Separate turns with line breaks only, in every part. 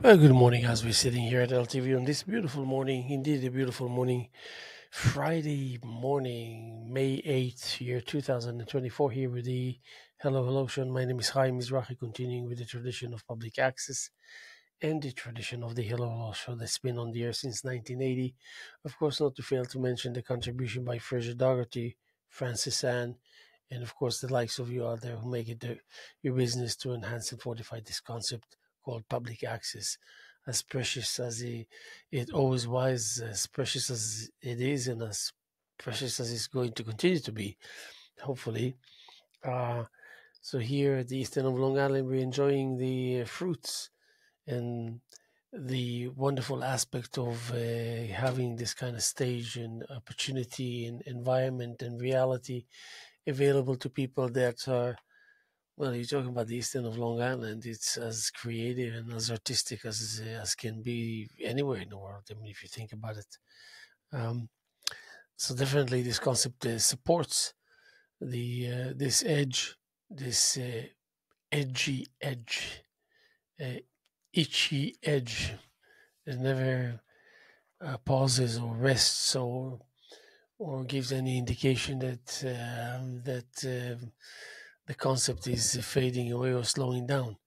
Well, good morning as we're sitting here at LTV on this beautiful morning. Indeed, a beautiful morning. Friday morning, May 8th, year 2024, here with the Hello Show. My name is Haim Mizrahi, continuing with the tradition of public access and the tradition of the Hello Show that's been on the air since 1980. Of course, not to fail to mention the contribution by Fraser Dougherty, Francis Ann, and of course the likes of you out there who make it your business to enhance and fortify this concept called public access. As precious as it always was, as precious as it is, and as precious as it's going to continue to be, hopefully. Uh, so here at the east end of Long Island, we're enjoying the fruits and the wonderful aspect of having this kind of stage and opportunity and environment and reality available to people that are, well, you're talking about the east end of Long Island. It's as creative and as artistic as can be anywhere in the world. I mean, if you think about it. Um, so definitely, this concept supports the this edge, this edgy edge, uh, itchy edge. It never pauses or rests or gives any indication that the concept is fading away or slowing down.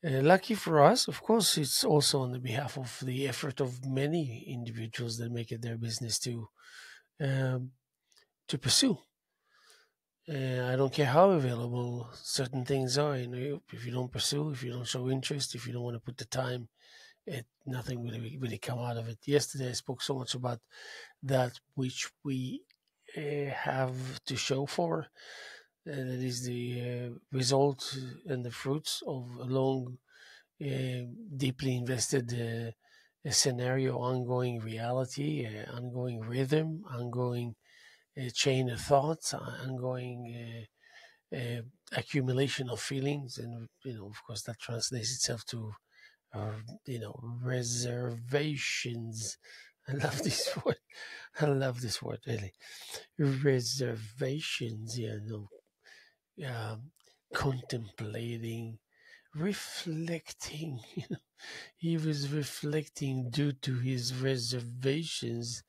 Lucky for us, of course, it's also on the behalf of the effort of many individuals that make it their business um, to pursue. I don't care how available certain things are. You know, if you don't pursue, if you don't show interest, if you don't want to put the time, nothing really come out of it. Yesterday, I spoke so much about that which we have to show for. That is the result and the fruits of a long, deeply invested scenario, ongoing reality, ongoing rhythm, ongoing chain of thoughts, ongoing accumulation of feelings, and of course, that translates itself to uh, reservations. I love this word. I love this word really. Reservations. Um, Contemplating, reflecting. He was reflecting due to his reservations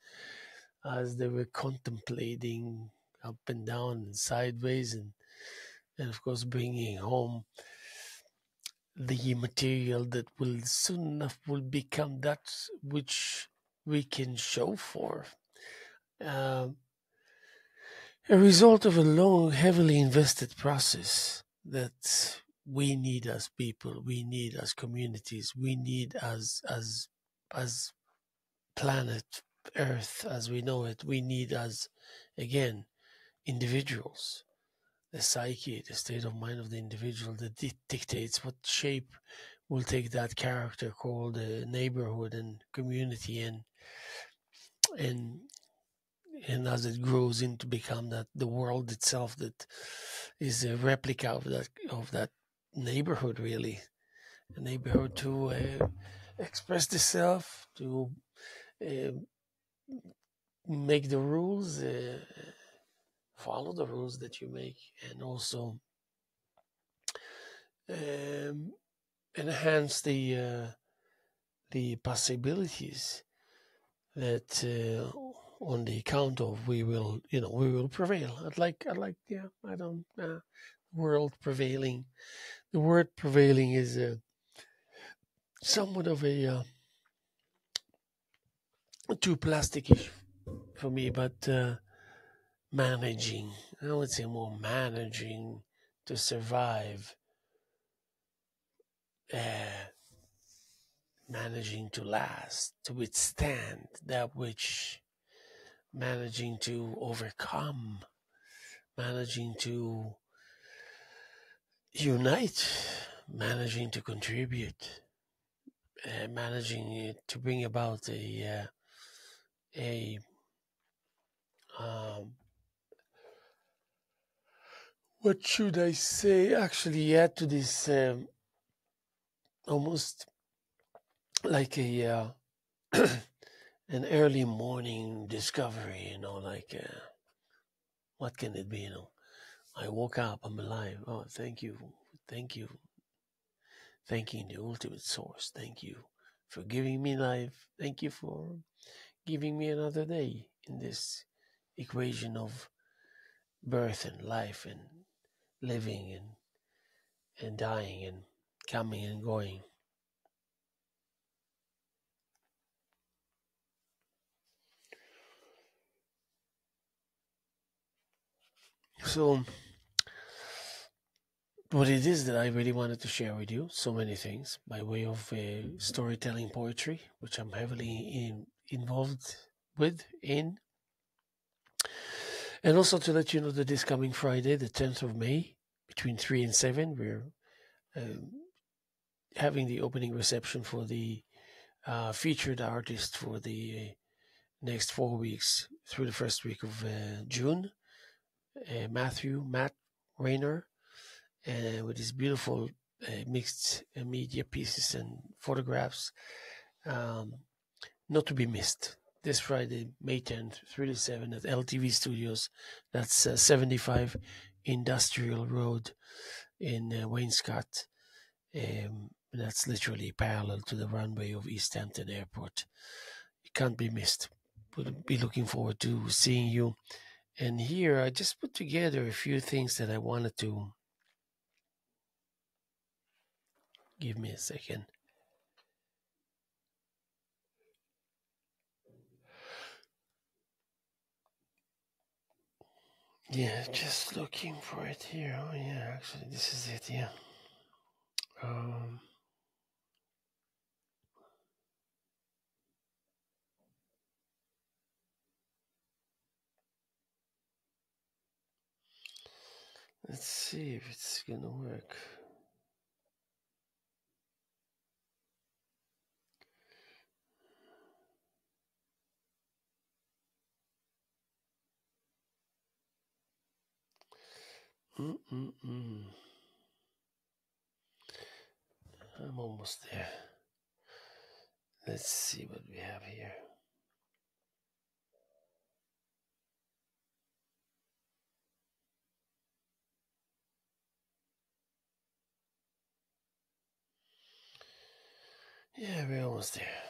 as they were contemplating up and down and sideways, and of course bringing home the material that will soon enough will become that which we can show for. Um, a result of a long, heavily invested process that we need as people, we need as communities, we need as planet Earth as we know it, we need as again individuals. The psyche, the state of mind of the individual that dictates what shape will take that character called neighborhood and community, and and as it grows into become that the world itself that is a replica of that neighborhood, really a neighborhood to express itself, to uh, make the rules, follow the rules that you make, and also um, enhance the possibilities that on the account of we will prevail. I'd like yeah, I don't world prevailing. The word prevailing is somewhat of a too plasticky for me, but managing, I would say more managing to survive, uh, managing to last, to withstand that which, managing to overcome, managing to unite, managing to contribute, managing to bring about a um, what should I say? Actually, add to this almost like a an early morning discovery. Like what can it be? I woke up, I'm alive. Oh, thank you, thank you, thanking the ultimate source. Thank you for giving me life. Thank you for giving me another day in this equation of birth and life and living and dying and coming and going. So, what it is that I really wanted to share with you, so many things by way of storytelling poetry, which I'm heavily involved with in. And also to let you know that this coming Friday, the 10th of May, between 3 and 7, we're um, having the opening reception for the featured artist for the next 4 weeks through the first week of June, Matt Rayner, with his beautiful mixed media pieces and photographs, not to be missed. This Friday, May 10th, 3 to 7 at LTV Studios. That's 75 Industrial Road in Wainscott. That's literally parallel to the runway of East Hampton Airport. It can't be missed. We'll be looking forward to seeing you. And here I just put together a few things that I wanted to. Give me a second. Yeah, just looking for it here. Oh yeah, actually this is it, yeah. Let's see if it's gonna work. I'm almost there. Let's see what we have here. Yeah, we're almost there.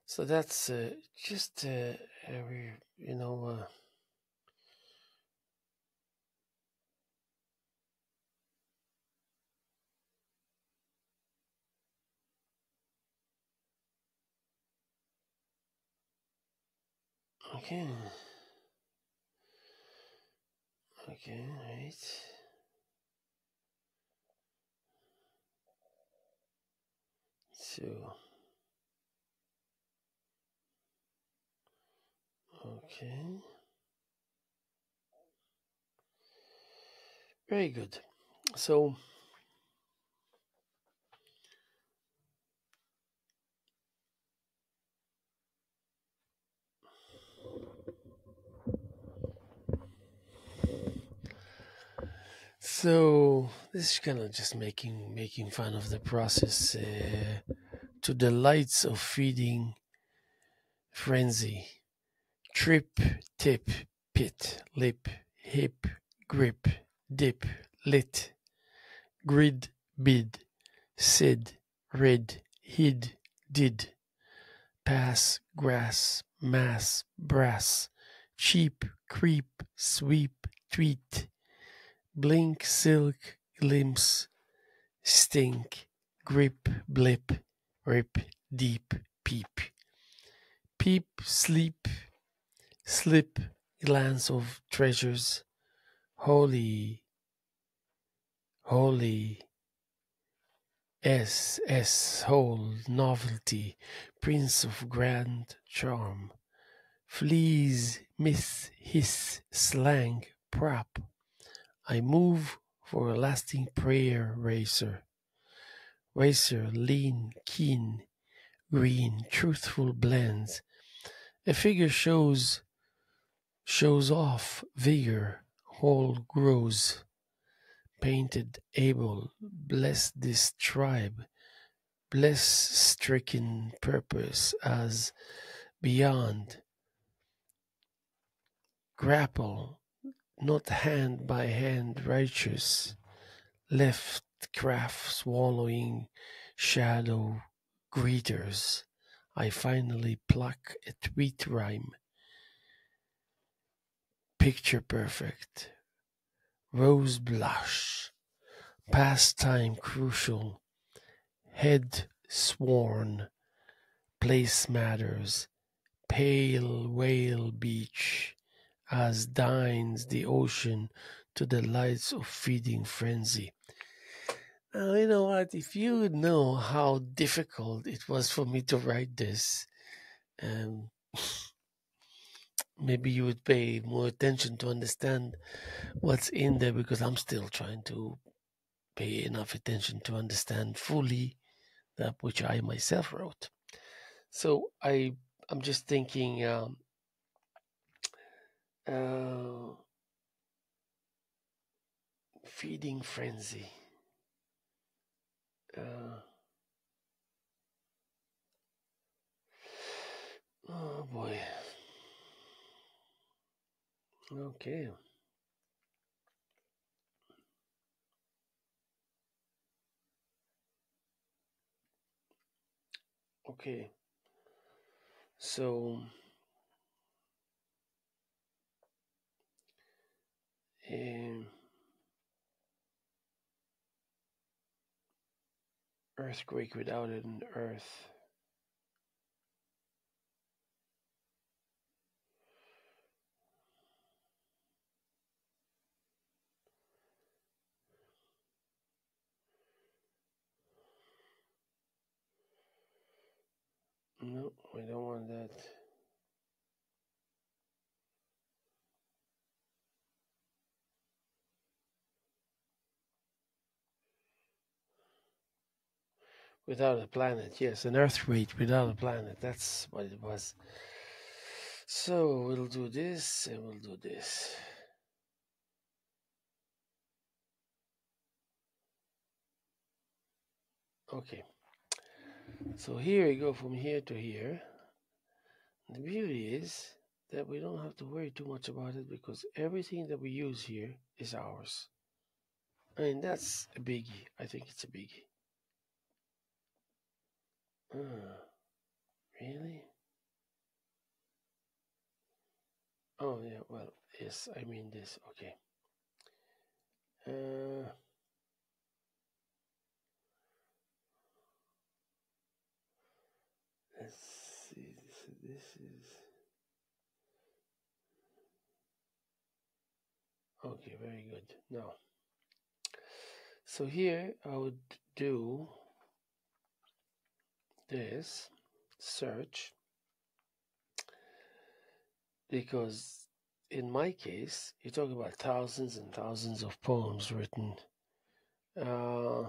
So that's just we, you know. Okay. Okay, right. So, okay. Very good. So, this is kind of just making fun of the process to the lights of feeding frenzy. Trip, tip, pit, lip, hip, grip, dip, lit, grid, bid, sid, rid, hid, did, pass, grass, mass, brass, cheap, creep, sweep, tweet, blink, silk, glimpse, stink, grip, blip, rip, deep, peep, peep, sleep, slip, glance of treasures, holy, holy, whole, novelty, prince of grand charm, fleas, myth, hiss, slang, prop. I move for a lasting prayer, racer. Racer, lean, keen, green, truthful blends. A figure shows off vigor, whole grows. Painted able, bless this tribe, bless stricken purpose as beyond. Grapple, not hand by hand righteous, left craft swallowing shadow greeters, I finally pluck a tweet rhyme, picture perfect, rose blush, pastime crucial, head sworn, place matters, pale whale beach, as dines the ocean to the lights of feeding frenzy. Now, you know what? If you would know how difficult it was for me to write this, um, maybe you would pay more attention to understand what's in there, because I'm still trying to pay enough attention to understand fully that which I myself wrote. So I'm just thinking, uh, feeding frenzy. Uh, oh boy. Okay. Okay. So, um, earthquake without an earth. No, I don't want that. Without a planet, yes, an earthquake without a planet. That's what it was. So we'll do this and we'll do this. Okay. So here we go from here to here. The beauty is that we don't have to worry too much about it, because everything that we use here is ours. I mean, that's a biggie. I think it's a biggie. Really? Oh, yeah, well, yes, I mean this. Okay. Uh, let's see. So this is. Okay, very good. Now, so here I would do this search, because in my case, you talk about thousands and thousands of poems written. Uh,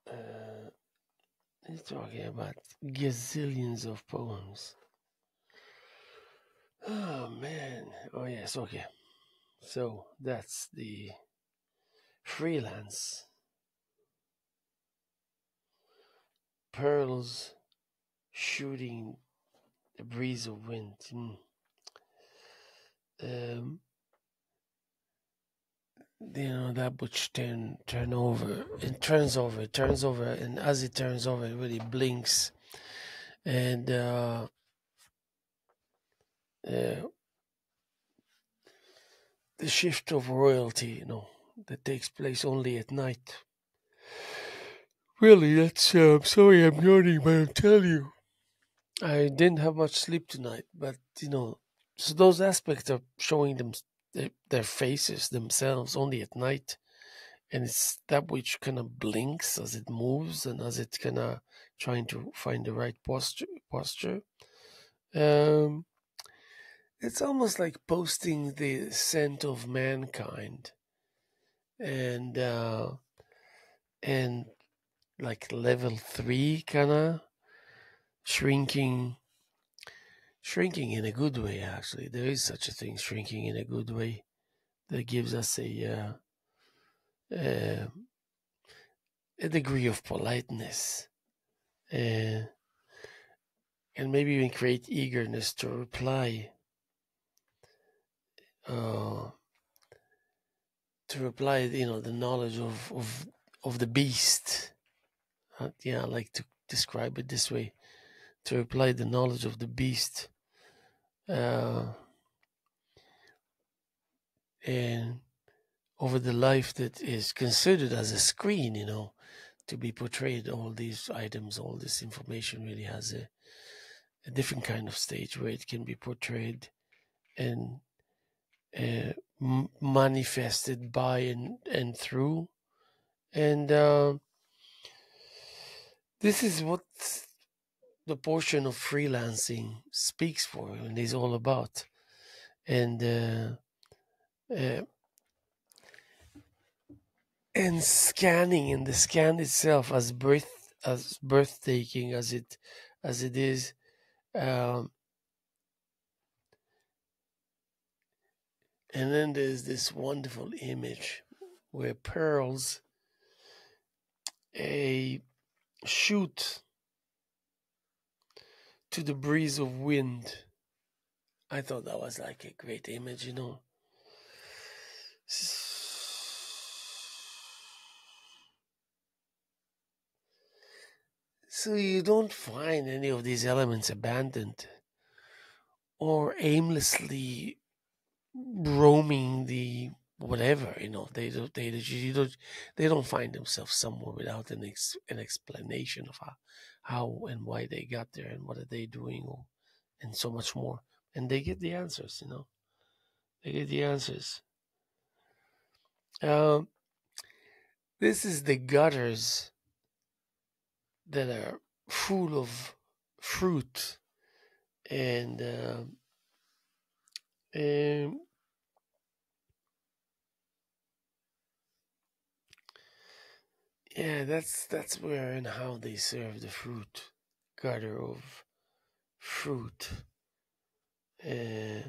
uh, he's talking about gazillions of poems. Oh man. Oh yes. Okay. So that's the freelance pearls shooting the breeze of wind. Um, you know, that which turn over, it turns over, and as it turns over, it really blinks, and uh, the shift of royalty, that takes place only at night. Really, that's. I'm sorry, I'm yawning, but I'll tell you, I didn't have much sleep tonight. But so those aspects are showing their faces themselves only at night, and it's that which kind of blinks as it moves and as it kind of trying to find the right posture. Um, it's almost like posting the scent of mankind, and and like level 3 kind of shrinking, shrinking in a good way. Actually, there is such a thing, shrinking in a good way, that gives us uh, a degree of politeness. Uh, and maybe even create eagerness to reply. Uh, the knowledge of the beast. Yeah, I like to describe it this way: to apply the knowledge of the beast, uh, and over the life that is considered as a screen, to be portrayed. All these items, all this information really has a different kind of stage where it can be portrayed and manifested by and through. And this is what the portion of freelancing speaks for and is all about. And uh, and scanning, and the scan itself, as breathtaking as it is, um, and then there's this wonderful image where pearls a shoot to the breeze of wind. I thought that was like a great image. So you don't find any of these elements abandoned or aimlessly roaming the whatever. They don't find themselves somewhere without an explanation of how and why they got there and what are they doing, and so much more. And they get the answers. They get the answers. Um, this is the gutters that are full of fruit and yeah, that's where and how they serve the fruit, gutter of fruit, uh,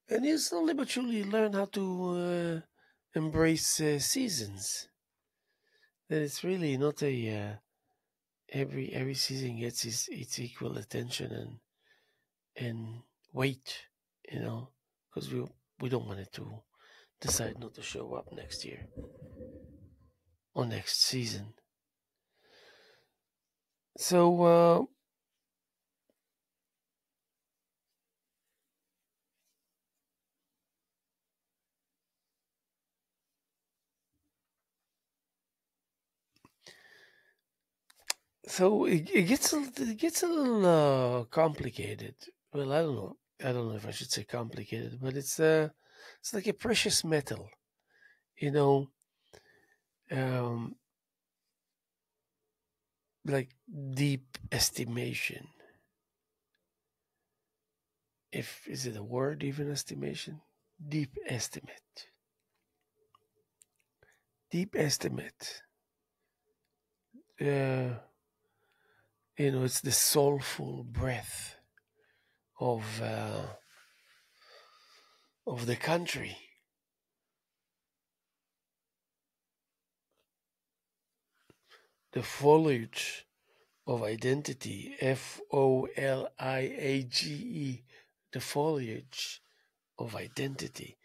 and you slowly but surely learn how to embrace seasons. That it's really not every season gets its equal attention and weight, because we don't want it to decide not to show up next year or next season. So it gets a little complicated. Well, I don't know. I don't know if I should say complicated, but it's like a precious metal, you know, um, like deep estimation. If is it a word even, estimation? Deep estimate. Deep estimate. Uh, it's the soulful breath of the country. The foliage of identity, foliage, the foliage of identity.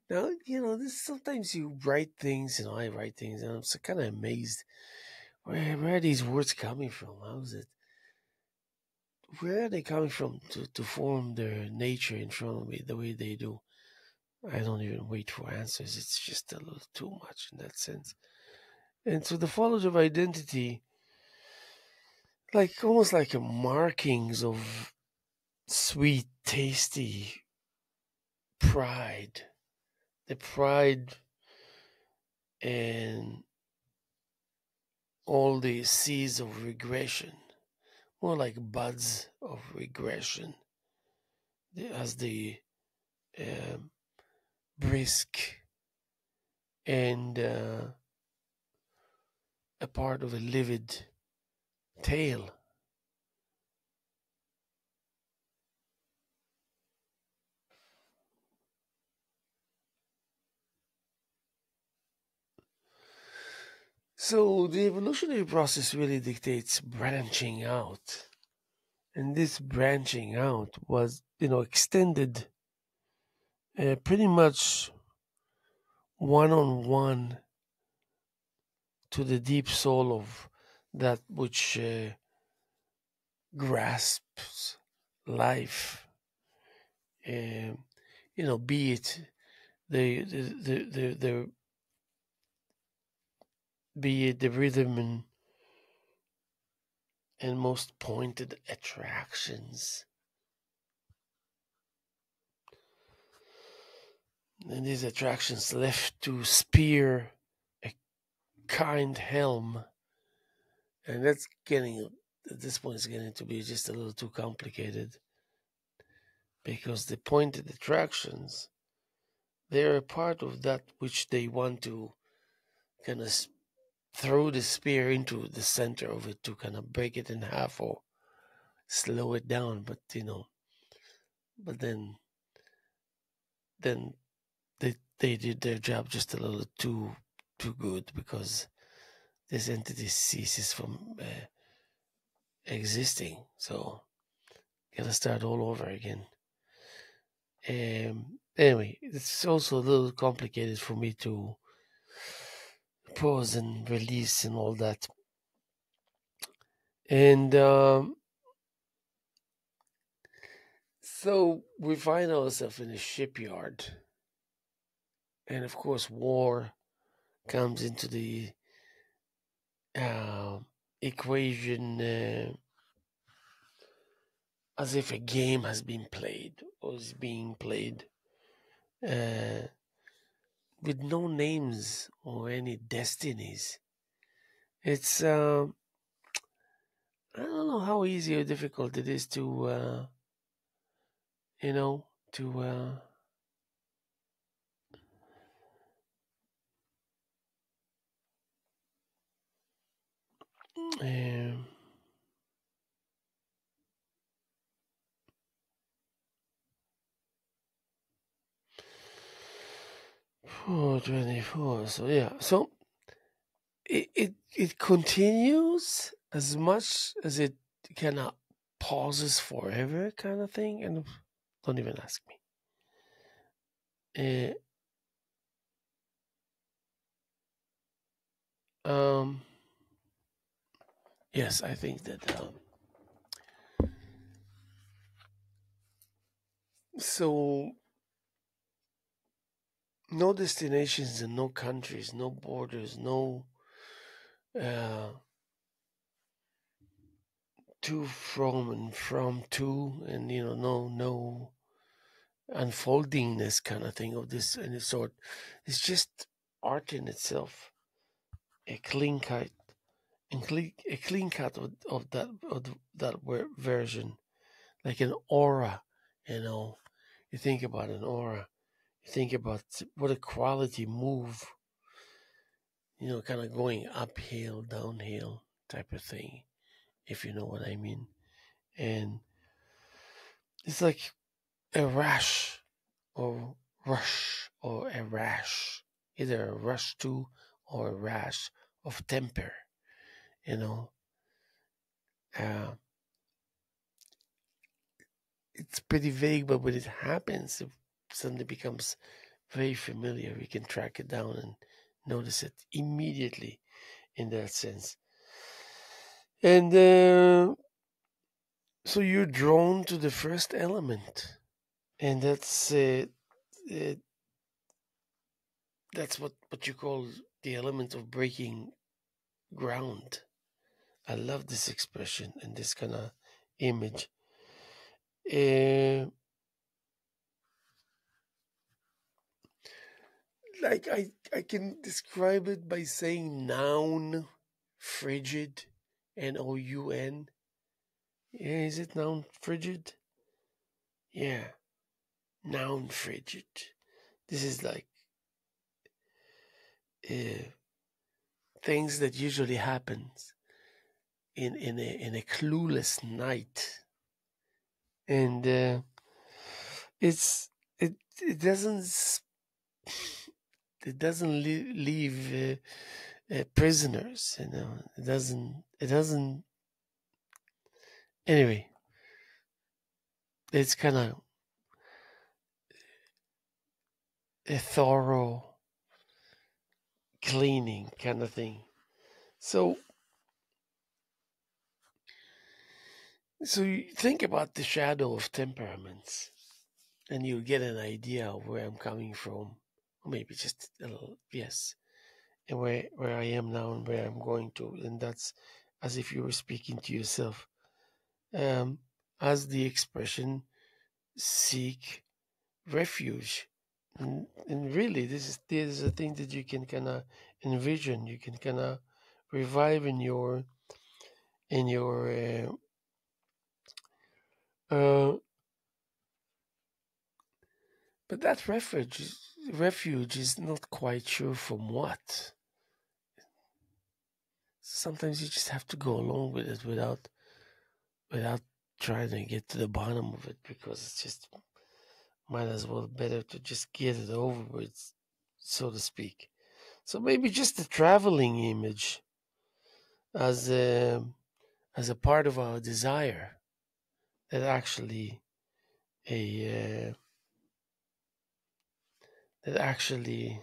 Now, this sometimes you write things, I write things, and I'm so kind of amazed. Where are these words coming from? How is it? Where are they coming from to form their nature in front of me the way they do? I don't even wait for answers. It's just a little too much in that sense. And so the foliage of identity, like almost like a markings of sweet, tasty pride. The pride and all the seeds of regression, more like buds of regression, as the um, brisk and a part of a livid tail. So the evolutionary process really dictates branching out And this branching out was, extended pretty much one on one to the deep soul of that which grasps life. Be it the be it the rhythm and most pointed attractions. And these attractions left to spear a kind helm. And that's getting, at this point, it's getting to be just a little too complicated. Because the pointed attractions, they're a part of that which they want to kind of throw the spear into the center of it to kind of break it in half or slow it down. But then they did their job just a little too good, because this entity ceases from existing. So gotta start all over again. Anyway, it's also a little complicated for me to pause and release and all that. And so we find ourselves in a shipyard. And of course, war comes into the equation as if a game has been played or is being played uh, with no names or any destinies. It's I don't know how easy or difficult it is to to um, 424. So yeah, so it continues as much as it kind of pauses forever, kind of thing. And don't even ask me. Um, yes, I think that. So no destinations and no countries, no borders, no uh, to from and from to, and no unfoldingness kind of thing of this any sort. It's just art in itself, a clean cut, a clean cut of that version, like an aura. You think about an aura. You think about what a quality move. Kind of going uphill, downhill type of thing, if you know what I mean. And it's like a rash or rush or a rash, either a rush to or a rash of temper, you know. Uh, it's pretty vague, but when it happens, it suddenly becomes very familiar. We can track it down and notice it immediately in that sense. And so you're drawn to the first element, and uh, that's what you call the element of breaking ground. I love this expression and this kind of image. Uh, like I can describe it by saying noun, frigid, Noun. Yeah, is it noun frigid? Yeah, noun frigid. This is like uh, things that usually happens in a clueless night, and it's it doesn't leave prisoners. It doesn't. Anyway, it's kind of a thorough cleaning kind of thing. So, so you think about the shadow of temperaments, and you get an idea of where I'm coming from, or maybe just a little, yes, and where I am now and where I'm going to, and that's as if you were speaking to yourself. Um, as the expression "seek refuge," and really, this is a thing that you can kind of envision. You can kind of revive in your uh, but that refuge is not quite sure from what. Sometimes you just have to go along with it without trying to get to the bottom of it, because it's just might as well better to just get it over with, so to speak. So maybe just the traveling image as a as a part of our desire, that actually a that actually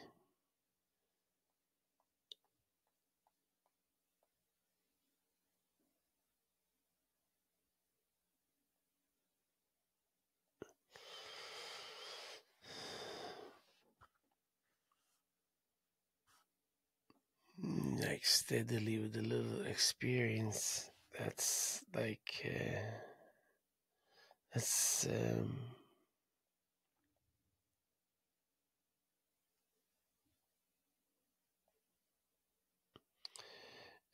like steadily with a little experience. That's like that's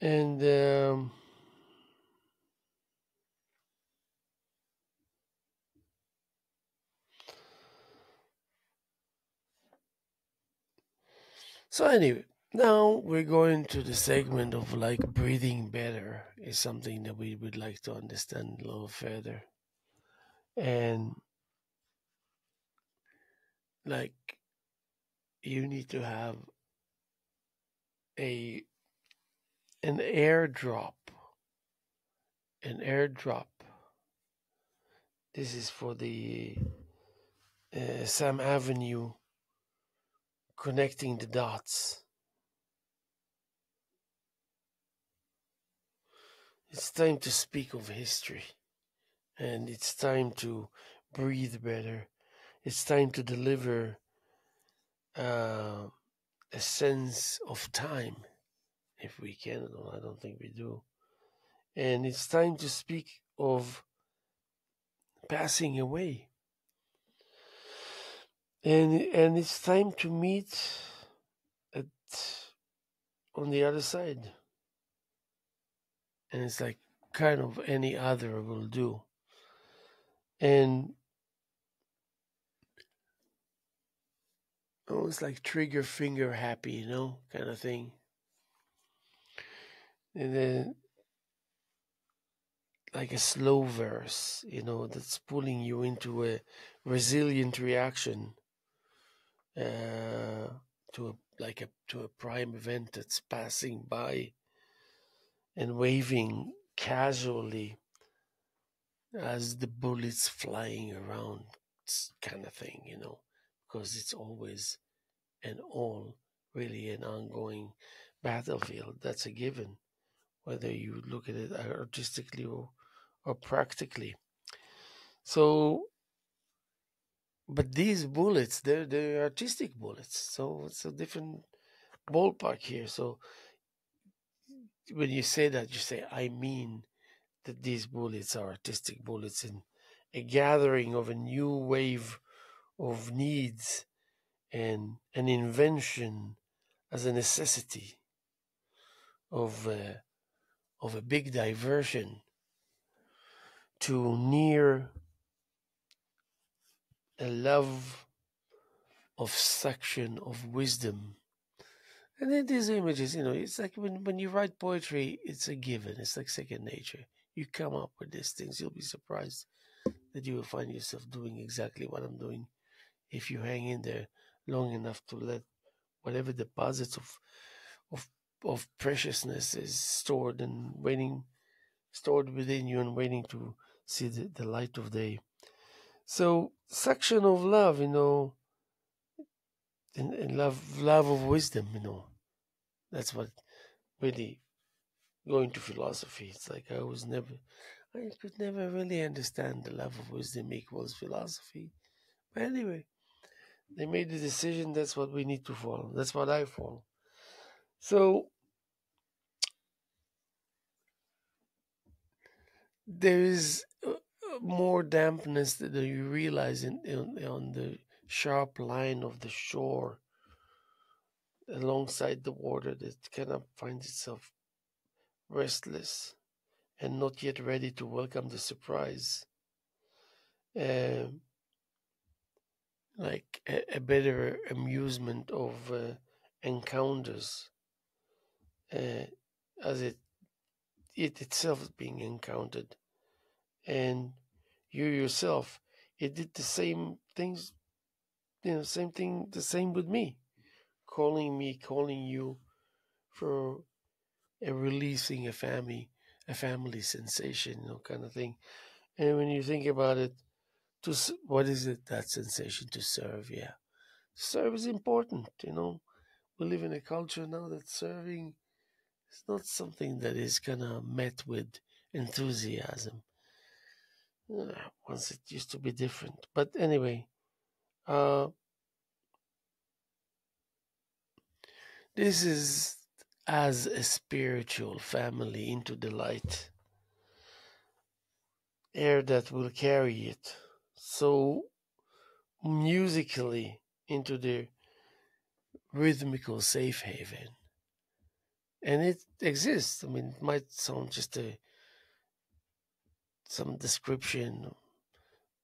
and so anyway, now we're going to the segment of like breathing better is something that we would like to understand a little further. And like you need to have a an airdrop. An airdrop. This is for the Sam Avenue connecting the dots. It's time to speak of history, and it's time to breathe better. It's time to deliver uh, a sense of time, if we can. I don't think we do. And it's time to speak of passing away. And it's time to meet at on the other side. And it's like kind of any other will do. And it's like trigger finger happy, kind of thing. And then like a slow verse, that's pulling you into a resilient reaction to a prime event that's passing by, and waving casually as the bullets flying around, kind of thing, because it's always and all really an ongoing battlefield. That's a given, whether you look at it artistically or practically. So, but these bullets, they're artistic bullets, so it's a different ballpark here. So when you say that, you say, I mean that these bullets are artistic bullets, and a gathering of a new wave of needs and an invention as a necessity of of a big diversion to near a love of section of wisdom. And then these images, it's like when you write poetry, it's a given. It's like second nature. You come up with these things. You'll be surprised that you will find yourself doing exactly what I'm doing if you hang in there long enough to let whatever deposits of of preciousness is stored within you and waiting to see the light of day. So section of love, and love of wisdom, that's what really going to philosophy. It's like I could never really understand the love of wisdom equals philosophy. But anyway, they made the decision. That's what we need to follow. That's what I follow. So there is more dampness that you realize on the sharp line of the shore alongside the water that cannot find itself restless and not yet ready to welcome the surprise. Um like a better amusement of encounters, uh, as it itself is being encountered, and you yourself, it did the same things, same thing, the same with me, calling you for a releasing a family sensation, kind of thing. And when you think about it, what is it, that sensation to serve? Yeah, serve is important. We live in a culture now that serving is not something that is kind of met with enthusiasm. Once it used to be different. But anyway, uh, this is as a spiritual family into the light, air that will carry it. So musically into the rhythmical safe haven. And it exists. I mean, it might sound just some description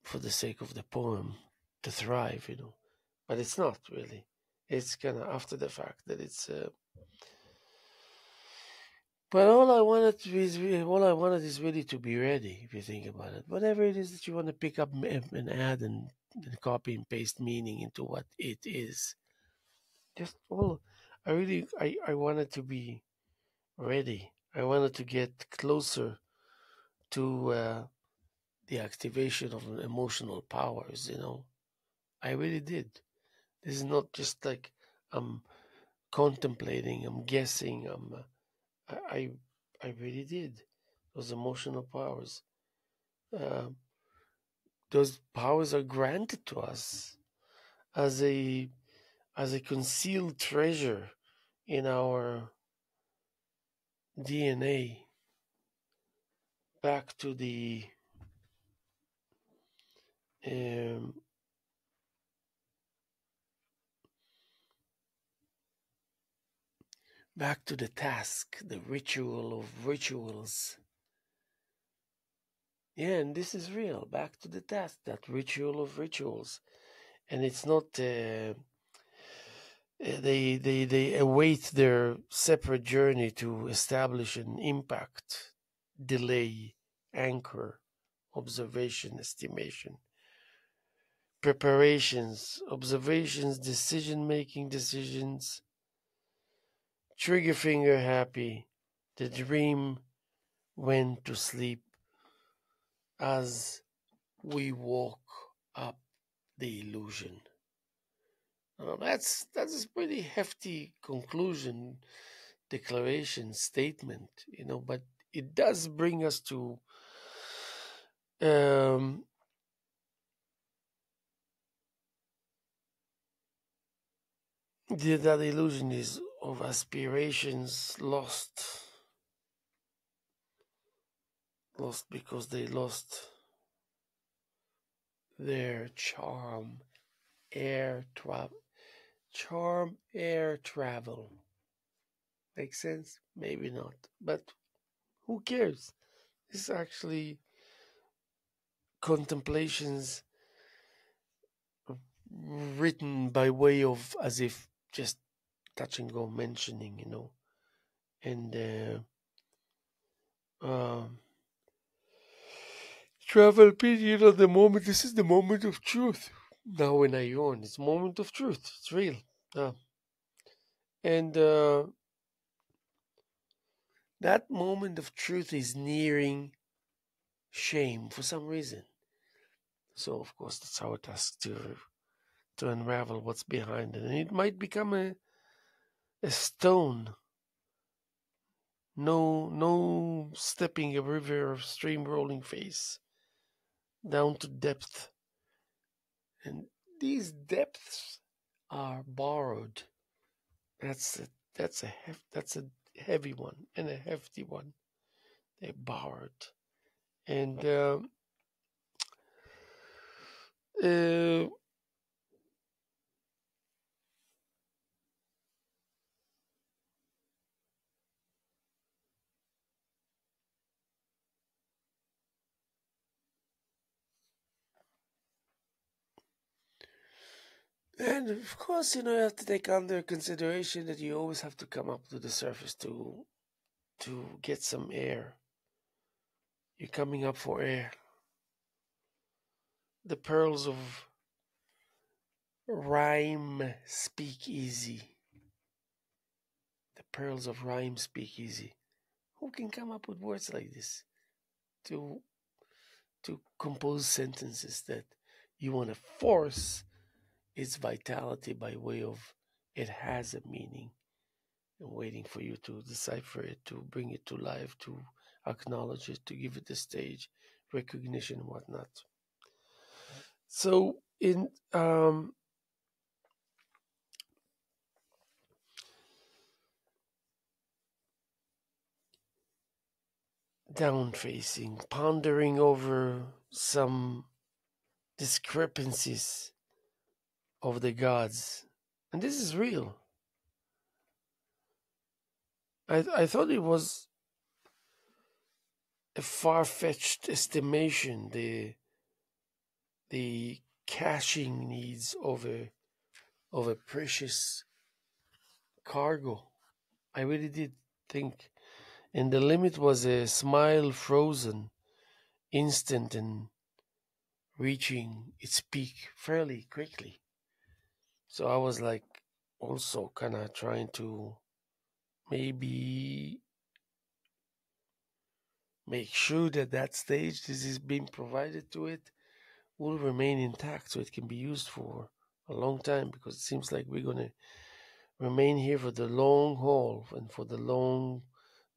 for the sake of the poem to thrive, but it's not really. It's kind of after the fact that it's. But all I wanted is really to be ready. If you think about it, whatever it is that you want to pick up and add and copy and paste meaning into what it is, just all. I wanted to be ready. I wanted to get closer to the activation of emotional powers. I really did. This is not just like I'm contemplating, I'm guessing, I, I really did. Those emotional powers. Uh, those powers are granted to us as a concealed treasure in our DNA. Back to the um, back to the task, the ritual of rituals. Yeah, and this is real. Back to the task, that ritual of rituals, and it's not. They await their separate journey to establish an impact, delay, anchor, observation, estimation, preparations, observations, decision making, decisions, trigger finger happy. The dream went to sleep as we walk up the illusion. That's a pretty hefty conclusion, declaration, statement, but it does bring us to um, that illusion is of aspirations lost because they lost their air travel, air travel. Makes sense? Maybe not, but who cares? It's actually contemplations written by way of as if just touch and go mentioning, and travel period of the moment. This is the moment of truth. Now when I yawn, it's moment of truth. It's real. And that moment of truth is nearing shame for some reason. So of course that's our task to unravel what's behind it, and it might become a stone. No stepping a river of stream rolling face down to depth, and these depths are borrowed. That's a heavy one and a hefty one. They're borrowed, and uh, and of course, you have to take under consideration that you always have to come up to the surface to get some air. You're coming up for air. The pearls of rhyme speak easy. The pearls of rhyme speak easy. Who can come up with words like this to to compose sentences that you want to force its vitality by way of it has a meaning and waiting for you to decipher it, to bring it to life, to acknowledge it, to give it a stage, recognition, and whatnot. So in down facing, pondering over some discrepancies of the gods, and this is real. I thought it was a far-fetched estimation, the caching needs of a precious cargo. I really did think, and the limit was a smile frozen, instant, and reaching its peak fairly quickly. So I was like, also kind of trying to maybe make sure that that stage this is being provided to it will remain intact so it can be used for a long time, because it seems like we're going to remain here for the long haul and for the long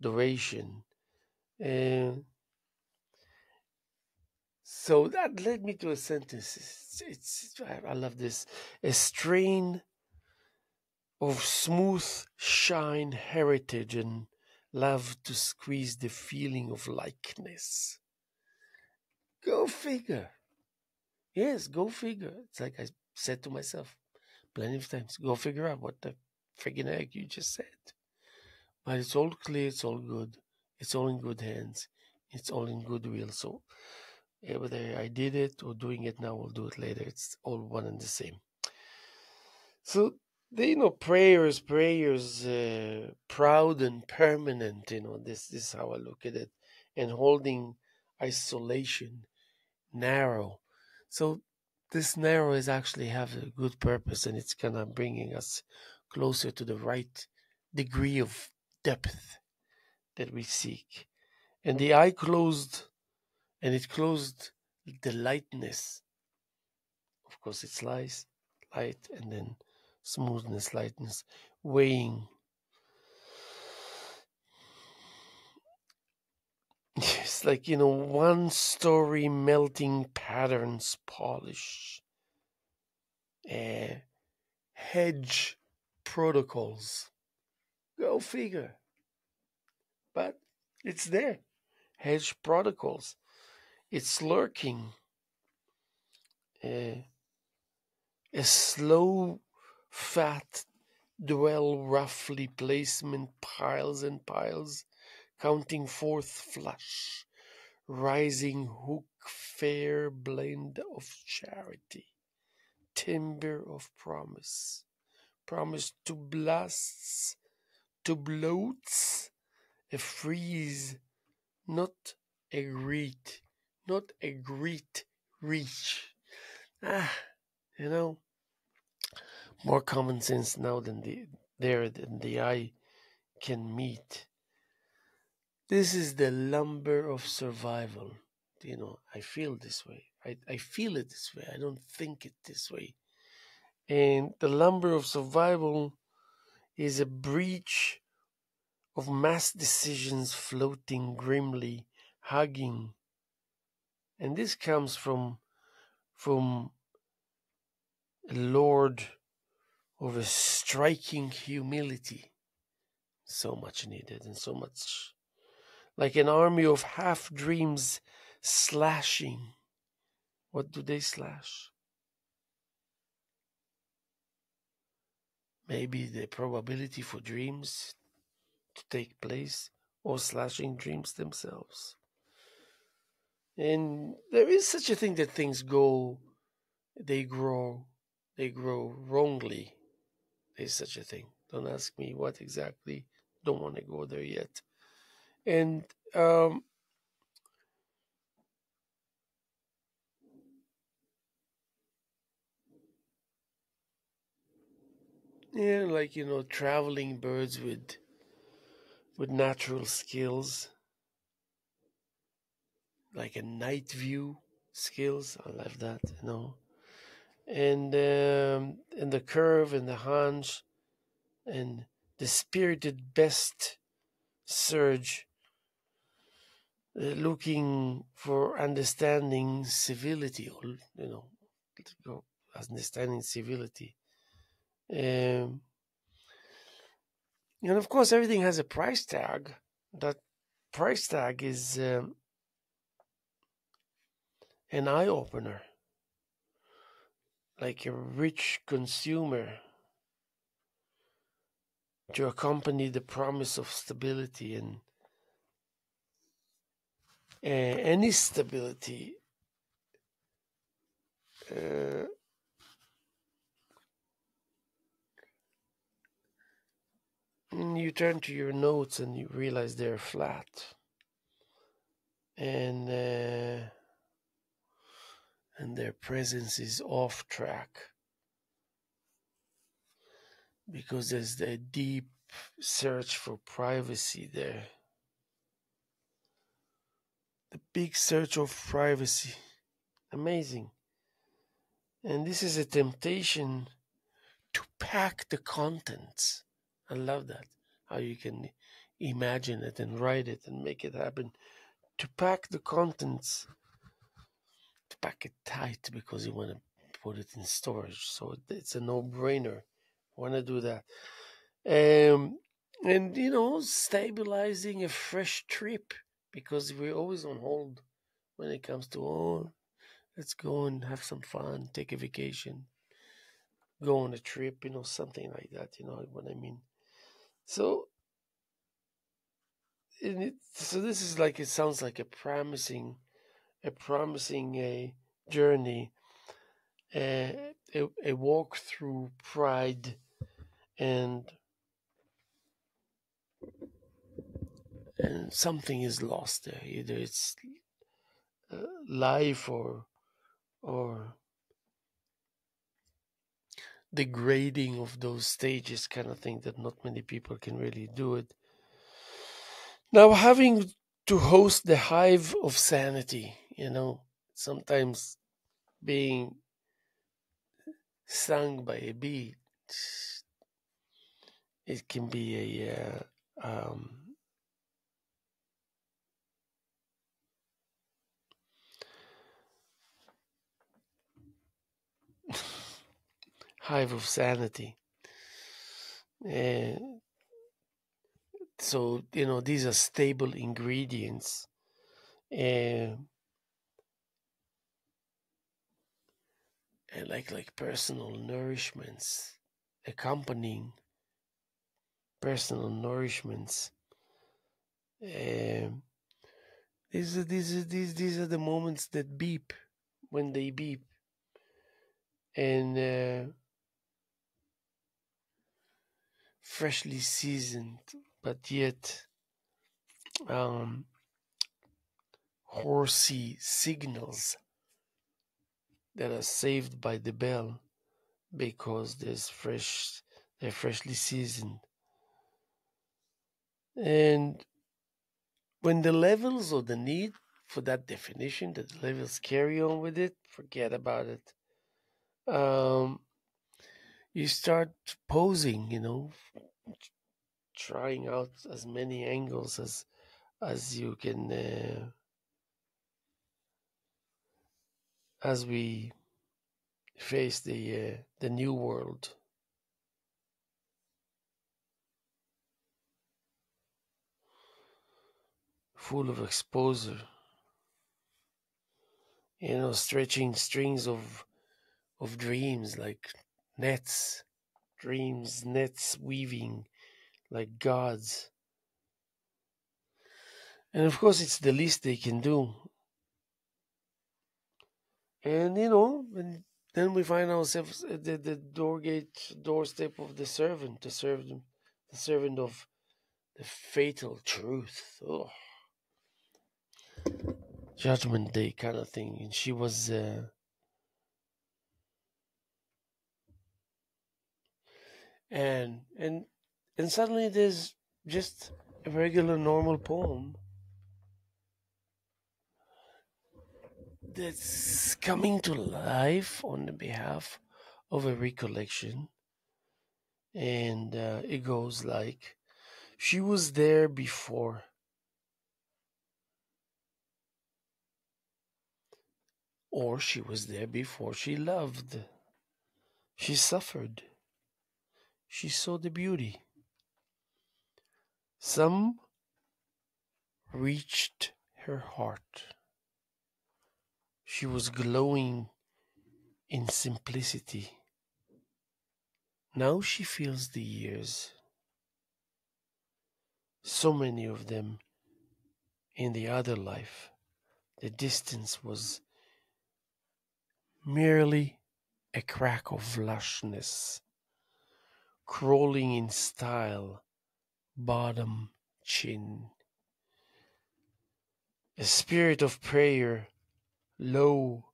duration. And so that led me to a sentence. I love this. A strain of smooth shine heritage and love to squeeze the feeling of likeness. Go figure. Yes, go figure. It's like I said to myself plenty of times, go figure out what the friggin' heck you just said. But it's all clear, it's all good, it's all in good hands, it's all in goodwill. So whether I did it or doing it now, we'll do it later. It's all one and the same. So prayers, proud and permanent. This is how I look at it, and holding isolation narrow. So this narrow is actually have a good purpose, and it's kind of bringing us closer to the right degree of depth that we seek. And the eye closed, and it closed the lightness. Of course, it's light, and then smoothness, lightness, weighing. It's like, one story melting patterns polish. Hedge protocols. Go figure. But it's there. Hedge protocols. It's lurking. A slow, fat, dwell roughly placement piles and piles, counting forth flush, rising hook fair blend of charity, timber of promise, promise to blasts, to bloats, a freeze, not a greet, not a greet reach. You know, more common sense now than the eye can meet. This is the lumber of survival. I feel this way. I feel it this way. I don't think it this way. And the lumber of survival is a breach of mass decisions floating grimly, hugging. And this comes from a lord of a striking humility, so much needed and so much like an army of half dreams slashing. What do they slash? Maybe the probability for dreams to take place, or slashing dreams themselves. And there is such a thing that things they grow wrongly. There's such a thing. Don't ask me what exactly. Don't want to go there yet. And yeah, like traveling birds with natural skills, like a night view skills. I love that. And the curve and the hunch and the spirited best surge, looking for understanding civility, or understanding civility. Um, and of course, everything has a price tag. That price tag is an eye opener, like a rich consumer, to accompany the promise of stability. And any stability and you turn to your notes and you realize they're flat, and their presence is off track, because there's a deep search for privacy there. The big search of privacy. Amazing. And this is a temptation to pack the contents. I love that. How you can imagine it and write it and make it happen. To pack the contents, to pack it tight, because you want to put it in storage. So it's a no-brainer. I want to do that. And stabilizing a fresh trip, because we're always on hold when it comes to, let's go and have some fun, take a vacation, go on a trip, something like that. You know what I mean? So, so this is like, it sounds like a promising journey, a walk through pride, and something is lost there. Either it's life or the grading of those stages, kind of thing, that not many people can really do it. Now, having to host the hive of sanity, sometimes being stung by a bee, it can be a hive of sanity. So these are stable ingredients, and like personal nourishments, accompanying personal nourishments. These are the moments that beep when they beep, and freshly seasoned, but yet horsey signals that are saved by the bell, because they're freshly seasoned. And when the levels or the need for that definition. The levels carry on with it. Forget about it. Um, you start posing, trying out as many angles as you can, as we face the new world, full of exposure. Stretching strings of dreams like nets, dreams, nets weaving like gods. And of course, it's the least they can do. And and then we find ourselves at the doorstep of the servant of the fatal truth. Oh, Judgment Day kind of thing. And she was, and and suddenly there's just a regular normal poem that's coming to life on the behalf of a recollection. And it goes like, she was there before, or she was there before she loved. She suffered. She saw the beauty. Some reached her heart. She was glowing in simplicity. Now she feels the years, so many of them in the other life. The distance was merely a crack of lushness, crawling in style, bottom chin. A spirit of prayer, low,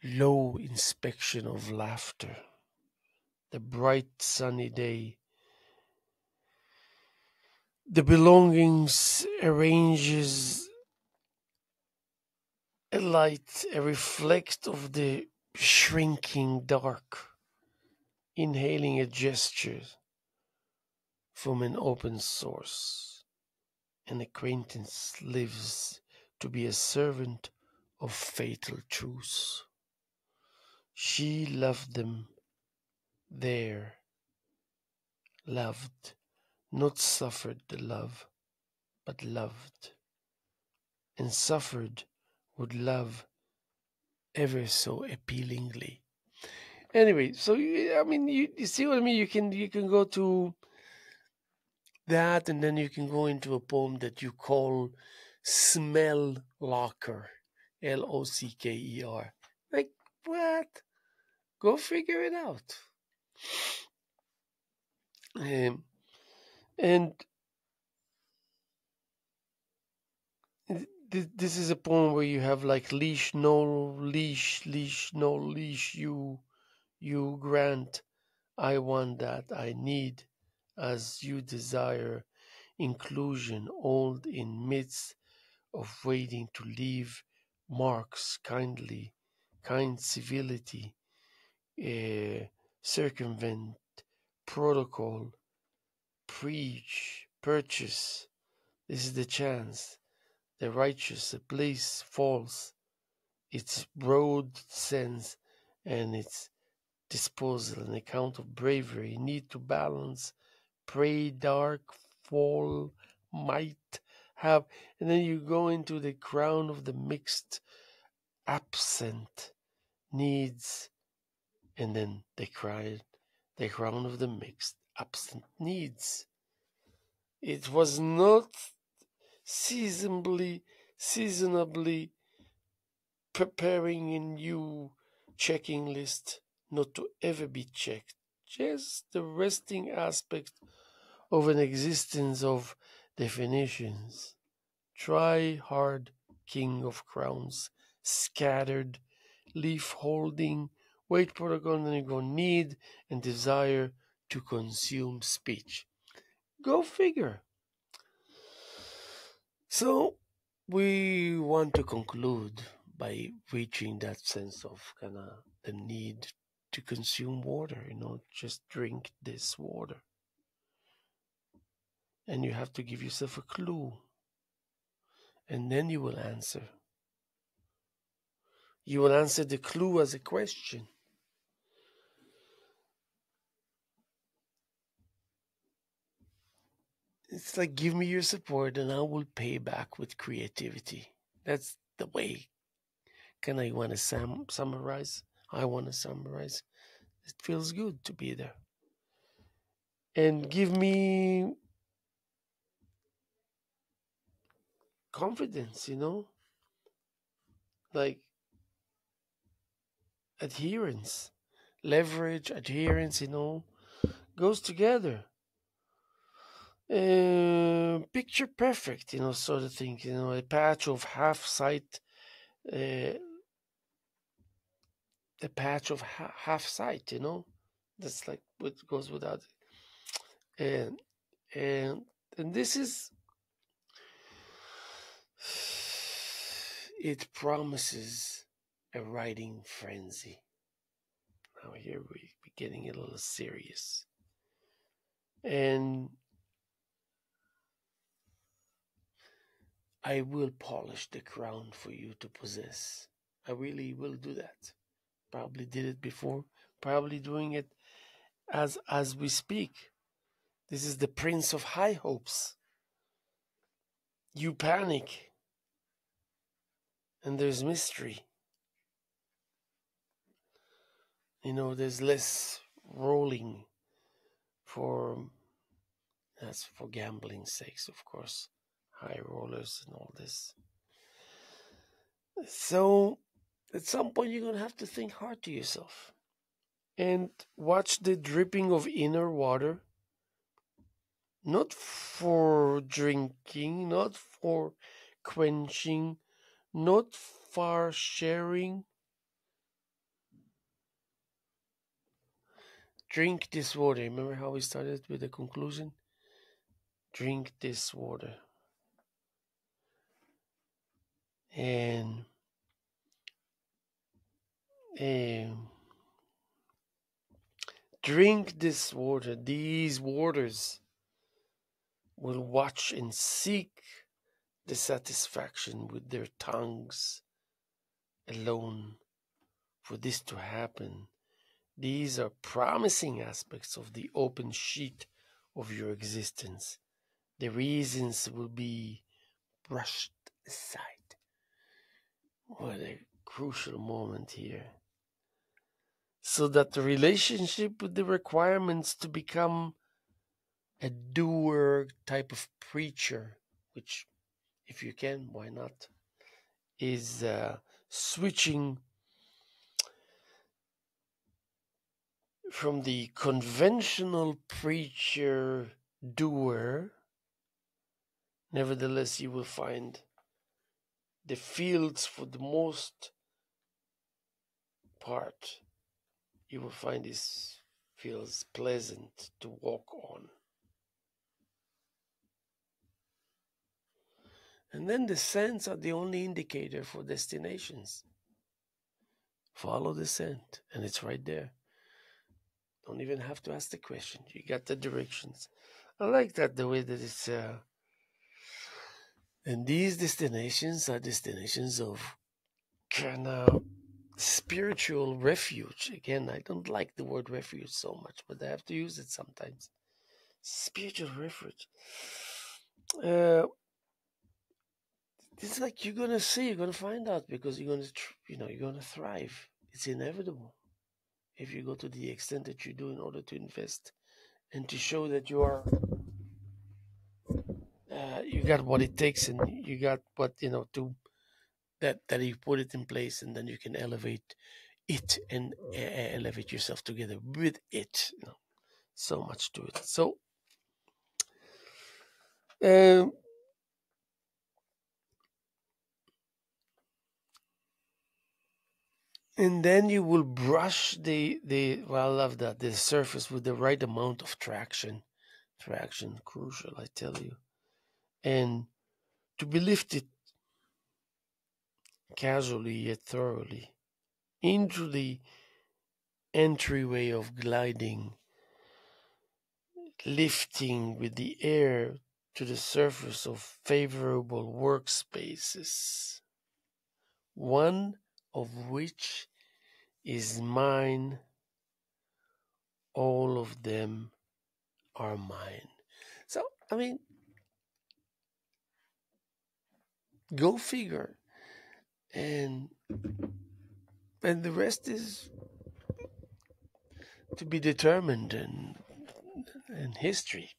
low inspection of laughter. The bright sunny day. The belongings arranges a light, a reflect of the shrinking dark, inhaling a gesture from an open source. An acquaintance lives to be a servant of fatal truth. She loved them there, loved, not suffered the love, but loved, and suffered would love ever so appealingly. Anyway, so you see what I mean. You can go to that, and then you can go into a poem that you call "Smell Locker," Locker. Like what? Go figure it out. Um, and this is a poem where you have like leash, no leash, leash, no leash. You grant. I want that. I need, as you desire, inclusion, old in midst of waiting to leave marks kindly, kind civility, circumvent protocol, preach, purchase. This is the chance. The righteous, the place false, its broad sense and its disposal, an account of bravery, need to balance, pray, dark, fall, might have, and then you go into the crown of the mixed, absent, needs, and then they cried, the crown of the mixed, absent needs. It was not seasonably preparing a new checking list, not to ever be checked, just the resting aspect of an existence of definitions. Try hard, king of crowns, scattered, leaf holding, wait protocol, and then you go need and desire to consume speech. Go figure. So we want to conclude by reaching that sense of kind of the need to consume water, just drink this water. And you have to give yourself a clue, and then you will answer. You will answer the clue as a question. It's like, give me your support and I will pay back with creativity. That's the way. Can I want to summarize? I want to summarize. It feels good to be there. And give me confidence, like adherence. Leverage, adherence, goes together. Picture perfect, sort of thing, a patch of half sight, uh, a patch of half sight, that's like what goes without it. And this is, it promises a writing frenzy. Now here we're getting a little serious. And I will polish the crown for you to possess. I really will do that. Probably did it before, probably doing it as we speak. This is the Prince of High Hopes. You panic, and there's mystery. There's less rolling that's for gambling's sakes, of course. High rollers and all this. So at some point you're going to have to think hard to yourself and watch the dripping of inner water, not for drinking, not for quenching, not for sharing. Drink this water. Remember how we started with the conclusion? Drink this water. And drink this water. These waters will watch and seek the satisfaction with their tongues alone for this to happen. These are promising aspects of the open sheet of your existence. The reasons will be brushed aside. What a crucial moment here. So that the relationship with the requirements to become a doer type of preacher, which, if you can, why not, is switching from the conventional preacher doer. Nevertheless, you will find the fields, for the most part, you will find these fields pleasant to walk on. And then the scents are the only indicator for destinations. Follow the scent, and it's right there. Don't even have to ask the question. You got the directions. I like that, the way that it's... and these destinations are destinations of kind of spiritual refuge. Again, I don't like the word refuge so much, but I have to use it sometimes. Spiritual refuge. It's like you're gonna see, you're gonna find out, because you're gonna, you're gonna thrive. It's inevitable if you go to the extent that you do in order to invest and to show that you are, you got what it takes, and you got what to that you put it in place, and then you can elevate it and elevate yourself together with it. So much to it. So. And then you will brush well, I love that, the surface with the right amount of traction. Traction, crucial, I tell you. And to be lifted casually yet thoroughly, into the entryway of gliding, lifting with the air to the surface of favorable workspaces, one of which is mine. All of them are mine. So, I mean, go figure. And the rest is to be determined in history.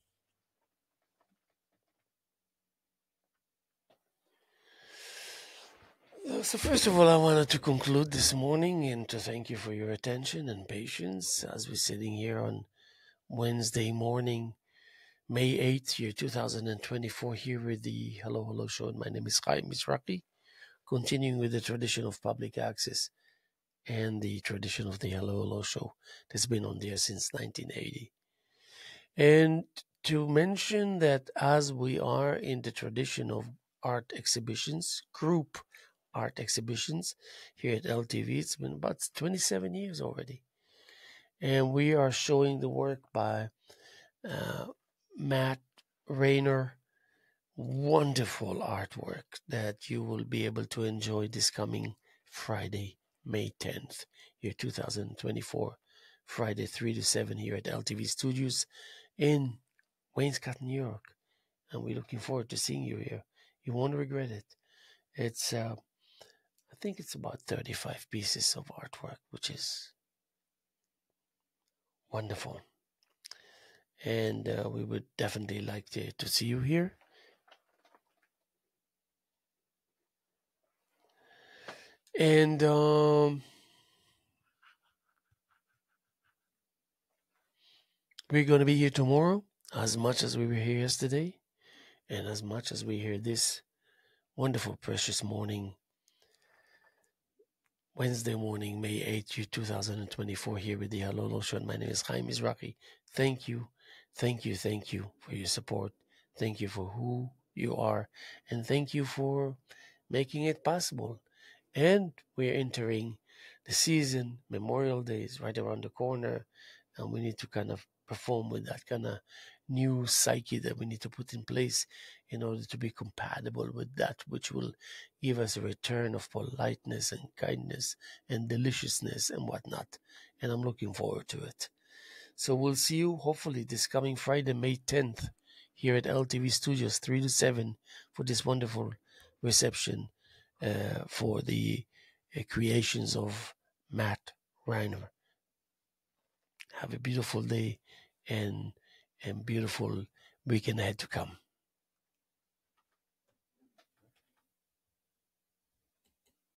So first of all, I wanted to conclude this morning and to thank you for your attention and patience as we're sitting here on Wednesday morning, May 8th, year 2024, here with the Hello Hello Show. And my name is Haim Mizrahi, continuing with the tradition of public access and the tradition of the Hello Hello Show that's been on there since 1980. And to mention that as we are in the tradition of art exhibitions, group art exhibitions here at LTV, it's been about 27 years already. And we are showing the work by uh, Matt Rayner. Wonderful artwork that you will be able to enjoy this coming Friday, May 10th, year 2024, Friday 3 to 7 here at LTV Studios in Wainscott, New York. And we're looking forward to seeing you here. You won't regret it. It's, I think it's about 35 pieces of artwork, which is wonderful. And we would definitely like to see you here. And we're going to be here tomorrow as much as we were here yesterday and as much as we here this wonderful, precious morning, Wednesday morning, May 8th, 2024, here with the Hello Show. My name is Haim Mizrahi. Thank you, thank you, thank you for your support. Thank you for who you are, and thank you for making it possible. And we're entering the season. Memorial Day is right around the corner, and we need to kind of perform with that kind of new psyche that we need to put in place in order to be compatible with that which will give us a return of politeness and kindness and deliciousness and whatnot. And I'm looking forward to it. So we'll see you hopefully this coming Friday, May 10th, here at LTV Studios, 3 to 7, for this wonderful reception for the creations of Matt Reiner. Have a beautiful day and beautiful weekend ahead to come.